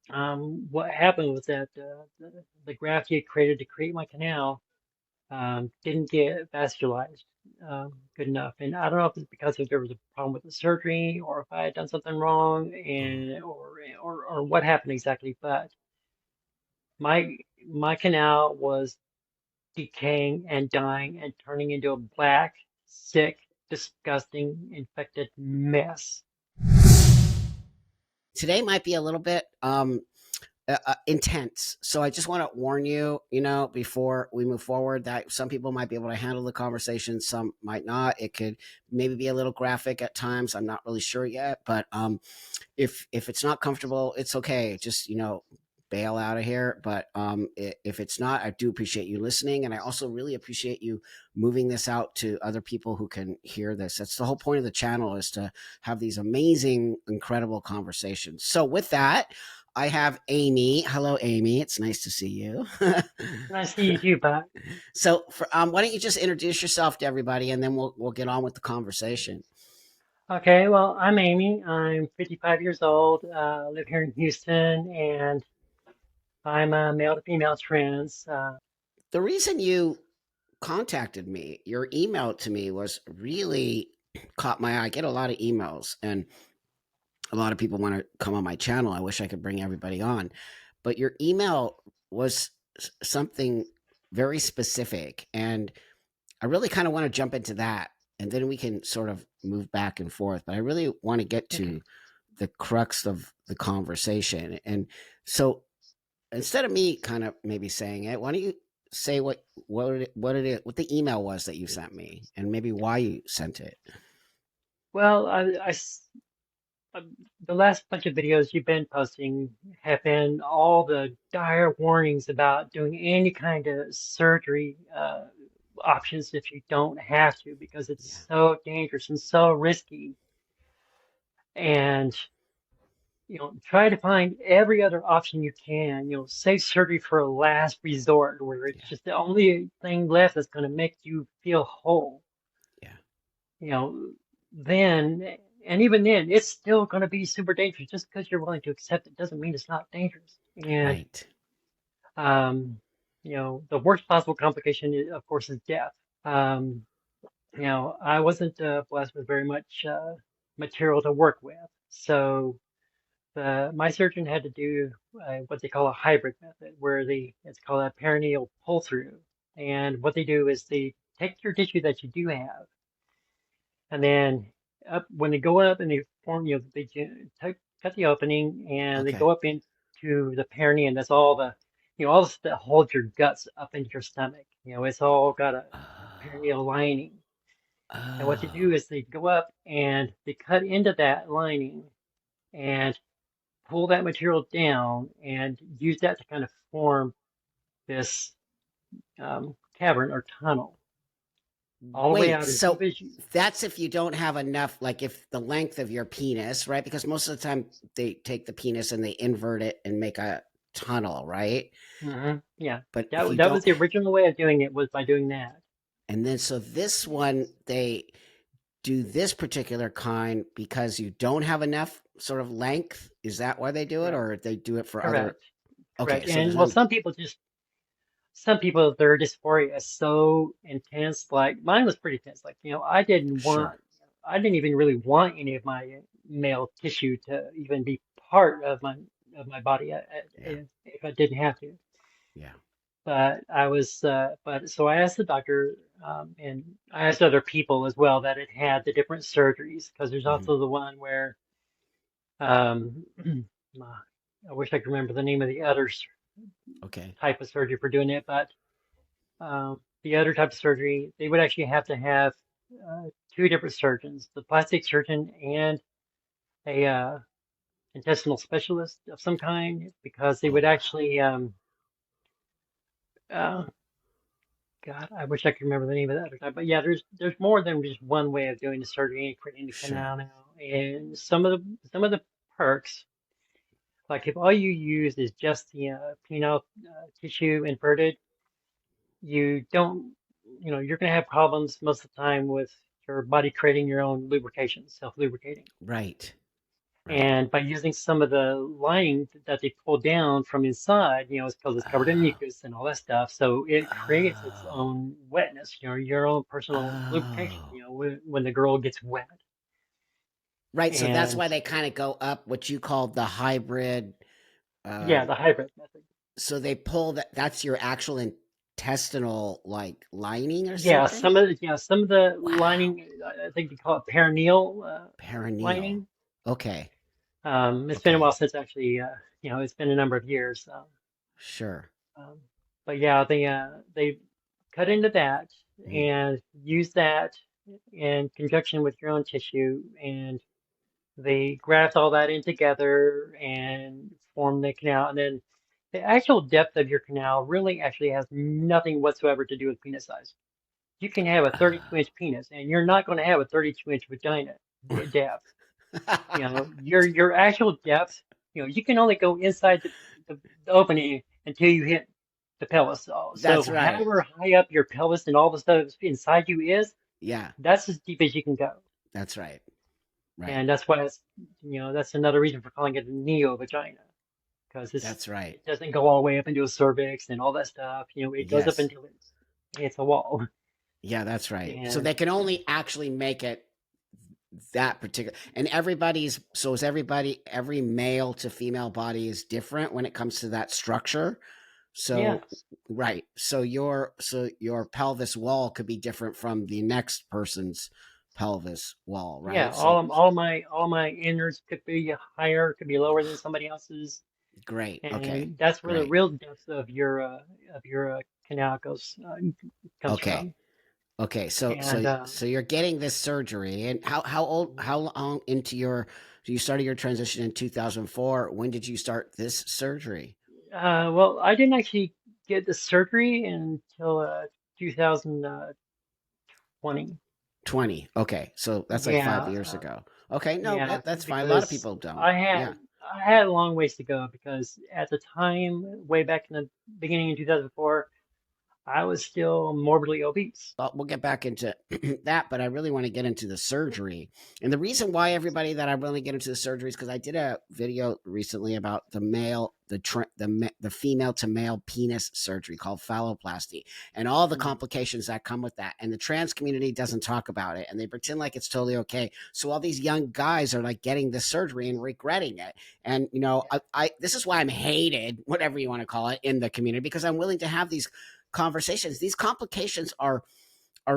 What happened was that the graft he had created to create my canal didn't get vascularized good enough. And I don't know if it's because if there was a problem with the surgery or if I had done something wrong Oh, and or what happened exactly. But my my canal was decaying and dying and turning into a black, sick, disgusting, infected mess. today might be a little bit intense. So I just want to warn you, before we move forward, that some people might be able to handle the conversation, some might not. It could maybe be a little graphic at times. I'm not really sure yet, but if it's not comfortable, it's okay. Just bail out of here. But if it's not, I do appreciate you listening, and I also really appreciate you moving this out to other people who can hear this. That's the whole point of the channel, is to have these amazing, incredible conversations. So with that, I have Aimee. Hello, Aimee. It's nice to see you. Nice to see you, but Why don't you just introduce yourself to everybody, and then we'll get on with the conversation. okay, well, I'm Amy. I'm 55 years old, live here in Houston, and I'm a male to female trans. The reason you contacted me, your email to me was really caught my eye. I get a lot of emails, and a lot of people want to come on my channel. I wish I could bring everybody on, but your email was something very specific, and I really kind of want to jump into that, and then we can sort of move back and forth. But I really want to get Okay. to the crux of the conversation. And so instead of me kind of maybe saying it, why don't you say what the email was that you sent me, and maybe why you sent it? Well, the last bunch of videos you've been posting have been all the dire warnings about doing any kind of surgery options if you don't have to, because Yeah, it's so dangerous and so risky. And try to find every other option you can. Save surgery for a last resort where it's yeah, just the only thing left that's going to make you feel whole. yeah. You know, then, and even then, it's still going to be super dangerous. Just because you're willing to accept it doesn't mean it's not dangerous. And, Right. um, the worst possible complication, of course, is death. Um, I wasn't blessed with very much material to work with. So, my surgeon had to do what they call a hybrid method, where it's called a perineal pull through. And what they do is they take your tissue that you do have, and then up when they go up and they form, cut the opening and they Okay. go up into the perineum. That's all all the stuff that holds your guts up into your stomach. It's all got a Oh, perineal lining. And what they do oh. is they go up and they cut into that lining and pull that material down and use that to kind of form this cavern or tunnel all the way Wait, out as so deep as you. that's if you don't have enough, like if the length of your penis, right? Because most of the time they take the penis and they invert it and make a tunnel, right? Yeah, But if that you that was don't, the original way of doing it was by doing that. and then so this one, they do this particular kind because you don't have enough sort of length. Is that why they do it, Correct, or they do it for other? correct, Okay, correct. so And there's well, no. some people their dysphoria is so intense. Like mine was pretty intense. Like Sure. I didn't even really want any of my male tissue to even be part of my body Yeah. if I didn't have to. Yeah. But so I asked the doctor, and I asked other people as well that had the different surgeries, because there's Hmm. also the one where, um, I wish I could remember the name of the other Okay. type of surgery for doing it, but the other type of surgery, they would actually have to have uh, two different surgeons, the plastic surgeon and a intestinal specialist of some kind, because they Oh would wow. actually, uh, God, I wish I could remember the name of that other time. But yeah, there's more than just one way of doing the surgery and creating the Sure. canal now. And some of the perks, like if all you use is just the penile tissue inverted, you don't, you're gonna have problems most of the time with your body creating your own lubrication, self-lubricating. Right. Right. And by using some of the lining that they pull down from inside, it's because it's covered in Oh. mucus and all that stuff. So it creates its Oh. own wetness, your own personal lubrication, Oh. when the girl gets wet. Right. So that's And why they kind of go up what you called the hybrid. yeah, Um, the hybrid method. so they pull that. That's your actual intestinal like lining or Yeah, something. some of the Wow. lining, I think they call it perineal Perineal. lining. Okay. It's been a while Okay. since actually, it's been a number of years. Sure. Um, but yeah, they cut into that Mhm. and use that in conjunction with your own tissue, and they graft all that in together and form the canal. And then the actual depth of your canal really actually has nothing whatsoever to do with penis size. You can have a 32-inch penis, and you're not going to have a 32-inch vagina depth. Your actual depth, you can only go inside the opening until you hit the pelvis. So That's right. however high up your pelvis and all the stuff inside you is, Yeah. that's as deep as you can go. That's right. Right. And that's why that's another reason for calling it a neo vagina, because That's right. it doesn't go all the way up into a cervix and all that stuff. It goes up Yes. until it's a wall. Yeah, that's right. So And they can only actually make it that particular, and everybody's, so is everybody, every male to female body is different when it comes to that structure. yeah, So right. So your pelvis wall could be different from the next person's pelvis wall, yeah, right? So all my innards could be higher, could be lower than somebody else's. great. Okay. And that's where the Great. real depth of your canal comes Okay. from. Okay. So And so so you're getting this surgery, and how long into your, so you started your transition in 2004. When did you start this surgery? well, I didn't actually get the surgery until 2020. 20. Okay. So that's like Yeah, 5 years ago. Okay. No, yeah, that's fine. A lot of because people don't. I had Yeah. I had a long ways to go because at the time, way back in the beginning in 2004, I was still morbidly obese. We'll get back into that, but I really want to get into the surgery. And the reason why everybody that I really get into the surgery is because I did a video recently about the male, the female to male penis surgery called phalloplasty, and all the Mm, complications that come with that. And the trans community doesn't talk about it, and they pretend like it's totally okay. So all these young guys are like getting this surgery and regretting it. And yeah, I this is why I'm hated, whatever you want to call it, in the community, because I'm willing to have these conversations. These complications are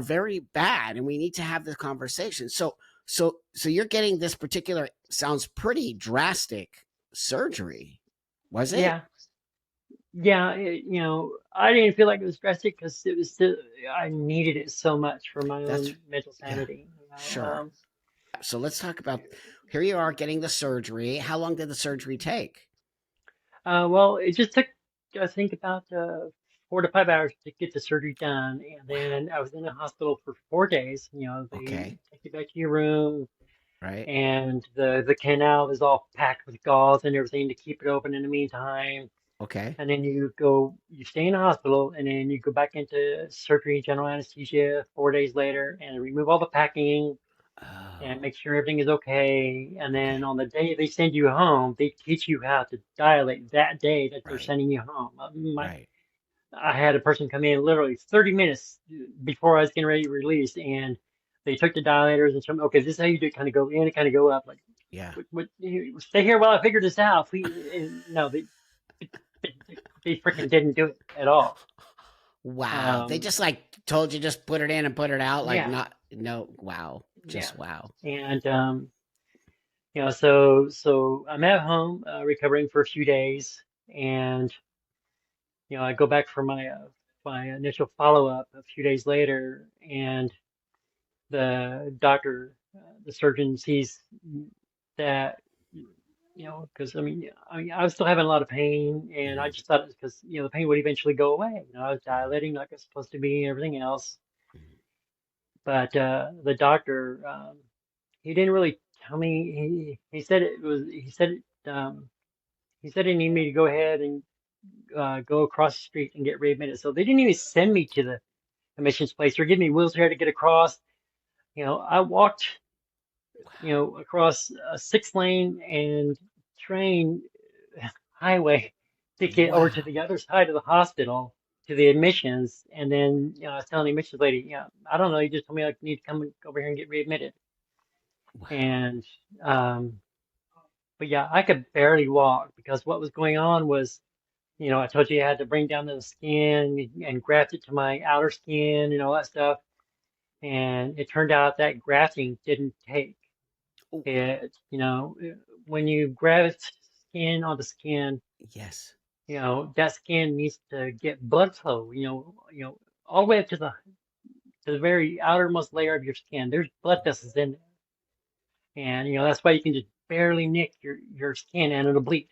very bad, and we need to have the conversation. So you're getting this particular, sounds pretty drastic surgery, was it? yeah. Yeah, I didn't feel like it was drastic because it was still, I needed it so much for my That's, own mental yeah, sanity. sure. So let's talk about, here you are getting the surgery. How long did the surgery take? Well, it just took, I think, about 4 to 5 hours to get the surgery done, and Wow. then I was in the hospital for 4 days. They Okay. take you back to your room, Right. and the canal is all packed with gauze and everything to keep it open in the meantime. Okay. And then you stay in the hospital, and then you go back into surgery and general anesthesia 4 days later and remove all the packing and Oh, make sure everything is okay. And then okay. on the day they send you home, they teach you how to dilate that day that they're Right. sending you home. Right. I had a person come in literally 30 minutes before I was getting ready to release, and they took the dilators and showed me, okay, this is how you do it, kind of go in and kind of go up. Like, Yeah. stay here while I figure this out, please. And no, they freaking didn't do it at all. Wow. They Um, just like told you just put it in and put it out, like yeah, not, no, wow. yeah. Just wow. And so I'm at home recovering for a few days, and I go back for my initial follow-up a few days later, and the doctor, the surgeon sees that, because I was still having a lot of pain, and I Mhm, just thought it was because the pain would eventually go away. I was mhm, dilating like it's supposed to be and everything else. mhm. But the doctor, he didn't really tell me. He said it was. He said he needed me to go ahead and go across the street and get readmitted. So they didn't even send me to the admissions place or give me a wheelchair to get across. I walked across a 6 lane and train highway to get over to Wow. the other side of the hospital to the admissions. And then, I was telling the admissions lady, I don't know, you just told me I need to come over here and get readmitted. Wow. And, um, but yeah, I could barely walk because what was going on was, I told you I had to bring down the skin and graft it to my outer skin and all that stuff. And it turned out that grafting didn't take. Oh, When you graft skin onto skin, yes. that skin needs to get blood flow, all the way up to the very outermost layer of your skin. There's blood vessels in there. And that's why you can just barely nick your skin and it'll bleed.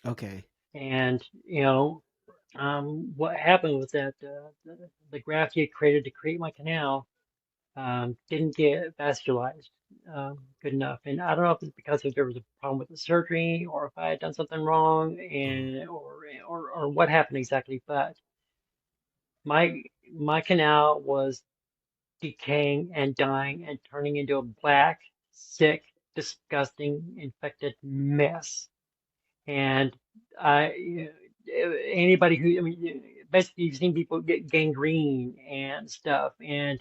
Okay. And what happened was that the graft you had created to create my canal didn't get vascularized good enough. And I don't know if it's because there was a problem with the surgery or if I had done something wrong Oh, and or what happened exactly. But my my canal was decaying and dying and turning into a black, sick, disgusting, infected mess. And I, anybody who, I mean, basically you've seen people get gangrene and stuff, and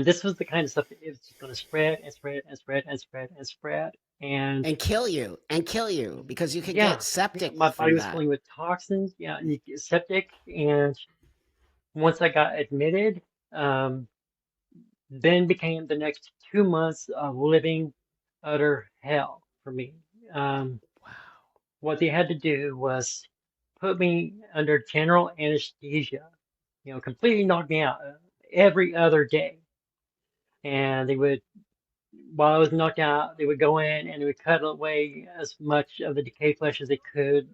this was the kind of stuff that is just going to spread and spread and spread and spread and spread. And and kill you because you could get yeah, septic my body from was that. filling with toxins, yeah, and you get septic. And once I got admitted, um, then became the next 2 months of living utter hell for me. Um, Wow. what they had to do was put me under general anesthesia, completely knock me out every other day. And they would, while I was knocked out, they would go in and they would cut away as much of the decayed flesh as they could,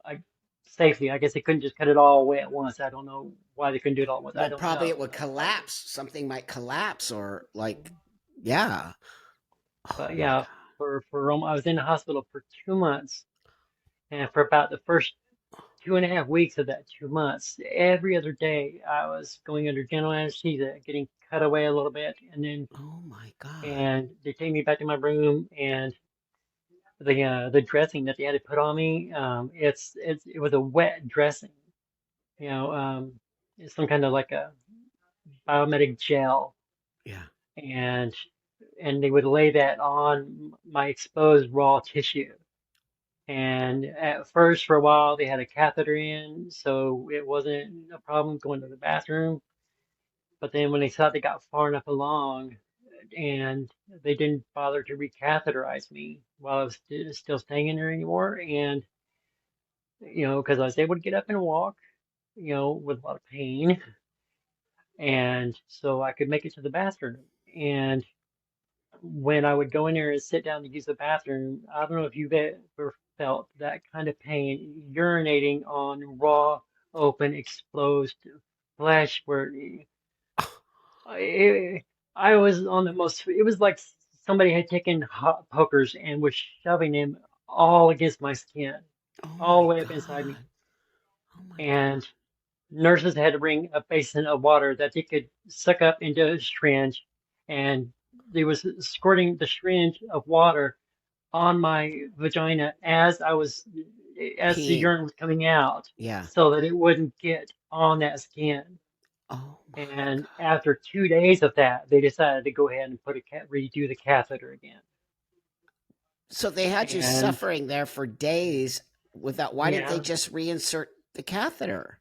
I, safely. I guess they couldn't just cut it all away at once. I don't know why they couldn't do it all at once. I Well, don't probably know. it would collapse. Something might collapse or like, yeah. Oh But my yeah, I was in the hospital for 2 months, and for about the first 2.5 weeks of that 2 months, every other day I was going under general anesthesia, getting cut away a little bit, God. Oh my God. and they take me back to my room, and the dressing that they had to put on me, it was a wet dressing, you know, it's some kind of like a biomedic gel, Yeah. and they would lay that on my exposed raw tissue. And at first, for a while, they had a catheter in, so it wasn't a problem going to the bathroom. But then when they thought they got far enough along, and they didn't bother to recatheterize me while I was still staying in there anymore, and because I was able to get up and walk, with a lot of pain, and so I could make it to the bathroom. And when I would go in there and sit down to use the bathroom, I don't know if you've ever felt that kind of pain, urinating on raw, open, exposed flesh, where I, I was on the most, it was like somebody had taken hot pokers and was shoving them all against my skin, Oh all the my way up inside me. God. Oh my God. And nurses had to bring a basin of water that they could suck up into a syringe, and they was squirting the syringe of water on my vagina as the Peeing. urine was coming out, Yeah. so that it wouldn't get on that skin. Oh my And God. after 2 days of that, they decided to go ahead and redo the catheter again. So they had you And suffering there for days without, why didn't they yeah, just reinsert the catheter?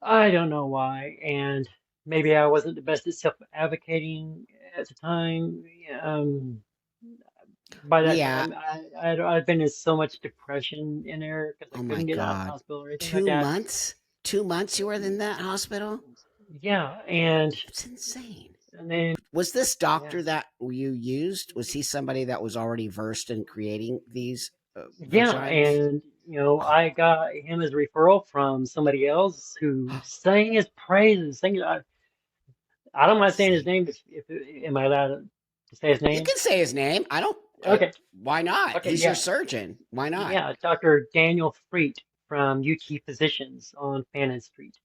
I don't know why. And maybe I wasn't the best at self-advocating at the time. Um, by that Yeah. time, I'd been in so much depression in there because I Oh my couldn't get out of the God. hospital or anything like Two that. months? 2 months you were in that hospital? Yeah, and It's insane. then Was this yeah, doctor that you used, was he somebody that was already versed in creating these yeah, vaginas? and I Oh, got him as a referral from somebody else who sang his praises. I don't mind saying his see. name. Am I allowed to say his You name? can say his name. I don't. Okay, Why not? okay, He's your yeah, surgeon. Why not? yeah, Dr. Daniel Freet from UT Physicians on Fannin Street.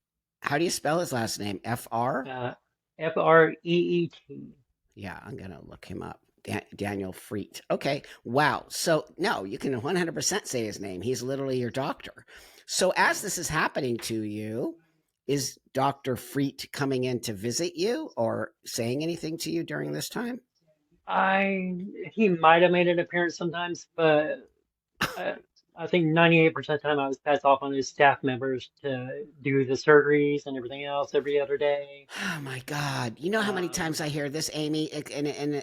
How do you spell his last name? FR? Uh, Freet. Yeah, I'm gonna look him up. Daniel Freet. Okay. Wow. So no, you can 100% say his name. He's literally your doctor. So as this is happening to you, is Dr. Freet coming in to visit you or saying anything to you during this time? I He might have made an appearance sometimes, but I, I think 98% of the time I was passed off on his staff members to do the surgeries and everything else every other day. Oh my God. You know how many Um, times I hear this, Aimee?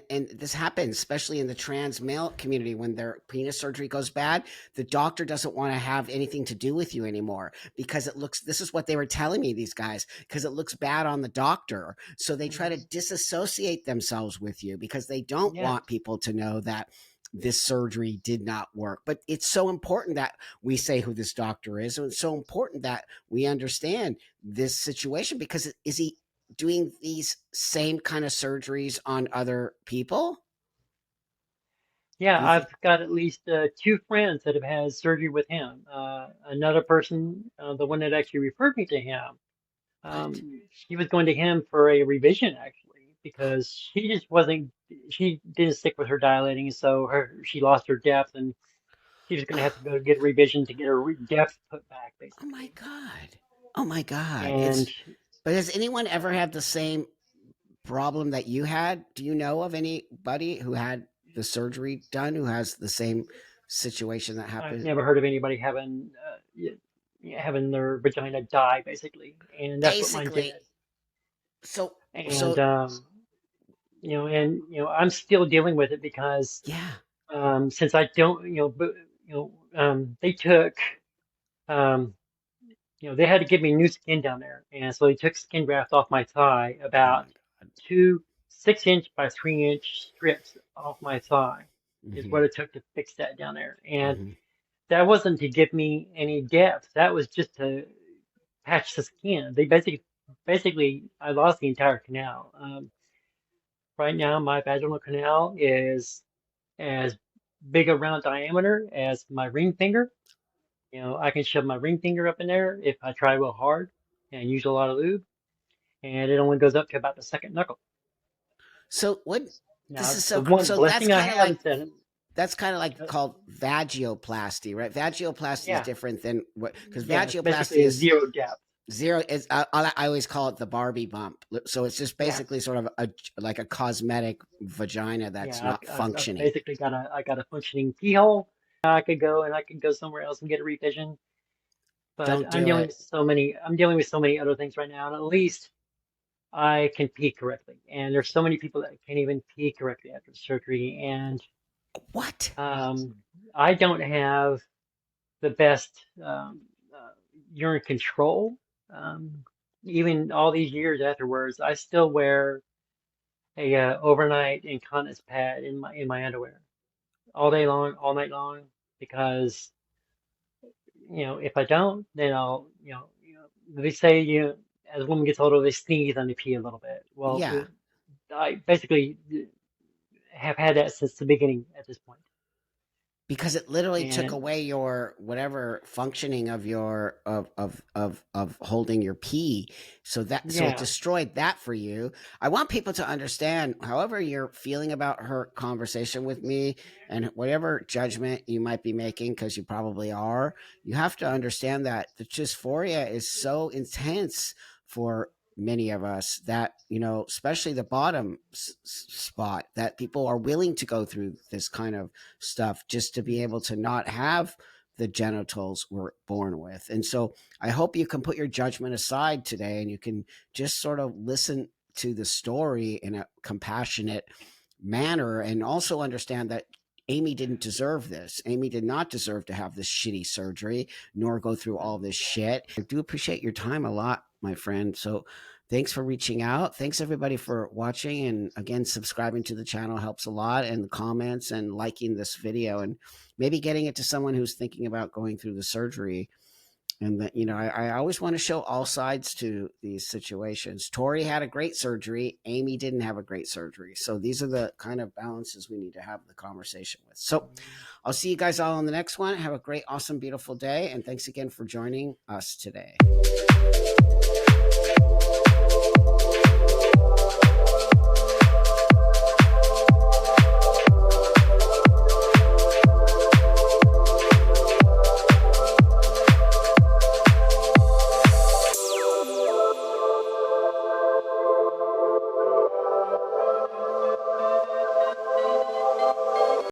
And this happens, especially in the trans male community when their penis surgery goes bad. The doctor doesn't want to have anything to do with you anymore because it looks, this is what they were telling me, these guys, because it looks bad on the doctor. So they try to mhm. disassociate themselves with you because they don't Yeah, want people to know that this surgery did not work. But it's so important that we say who this doctor is. And it's so important that we understand this situation because is he doing these same kind of surgeries on other people? yeah, Do you I've think got at least two friends that have had surgery with him. Another person, the one that actually referred me to him, what? she was going to him for a revision actually because she didn't stick with her dilating, so she lost her depth and she was going to have to go get a revision to get her depth put back Oh my basically. god. Oh my god. And It's but has anyone ever had the same problem that you had? Do you know of anybody who had the surgery done who has the same situation that I've happened? never heard of anybody having having their vagina die basically, and that's what mine Basically, did. so And so I'm still dealing with it because yeah. since I don't, they took, um, they had to give me new skin down there, and so they took skin graft off my thigh, Oh my about god. two 6 inch by 3 inch strips off my thigh, is what Mhm. it took to fix that down there, and Mhm. that wasn't to give me any depth. That was just to patch the skin. Basically, I lost the entire canal. Right now, my vaginal canal is as big around diameter as my ring finger. I can shove my ring finger up in there if I try real hard and use a lot of lube, and it only goes up to about the second knuckle. So what this Now, is the so one so that's blessing I kind of have like is that, that's kind of like uh, called vagioplasty, right? Vagioplasty is yeah, different than what because yeah, it's vagioplasty basically a is zero depth. zero. Is I always call it the Barbie bump. So it's just Yeah, basically sort of a like a cosmetic vagina that's yeah, not I've functioning. basically got a functioning pee hole. I could go somewhere else and get a revision. But Don't do it. I'm dealing with so many other things right now, and at least I can pee correctly. And there's so many people that can't even pee correctly after surgery. And What? um, I don't have the best uh, urine control. Um, Even all these years afterwards, I still wear a overnight incontinence pad in my underwear all day long, all night long, because if I don't, then they say, as a woman gets older, they sneeze and they pee a little bit. Well, Yeah, I basically have had that since the beginning at this point. because it literally took And away your whatever functioning of your of holding your pee, so it yeah, destroyed that for you. I want people to understand, however you're feeling about her conversation with me and whatever judgment you might be making, because you probably are, you have to understand that the dysphoria is so intense for many of us that, especially the bottom spot, that people are willing to go through this kind of stuff just to be able to not have the genitals we're born with. And so I hope you can put your judgment aside today and you can just sort of listen to the story in a compassionate manner and also understand that Aimee didn't deserve this. Aimee did not deserve to have this shitty surgery nor go through all this shit. I do appreciate your time a lot, my friend. So thanks for reaching out. Thanks everybody for watching. And again, subscribing to the channel helps a lot, and the comments and liking this video and maybe getting it to someone who's thinking about going through the surgery. And that, I always want to show all sides to these situations. Tori had a great surgery. Aimee didn't have a great surgery. So these are the kind of balances we need to have the conversation with. So I'll see you guys all on the next one. Have a great, awesome, beautiful day. And thanks again for joining us today.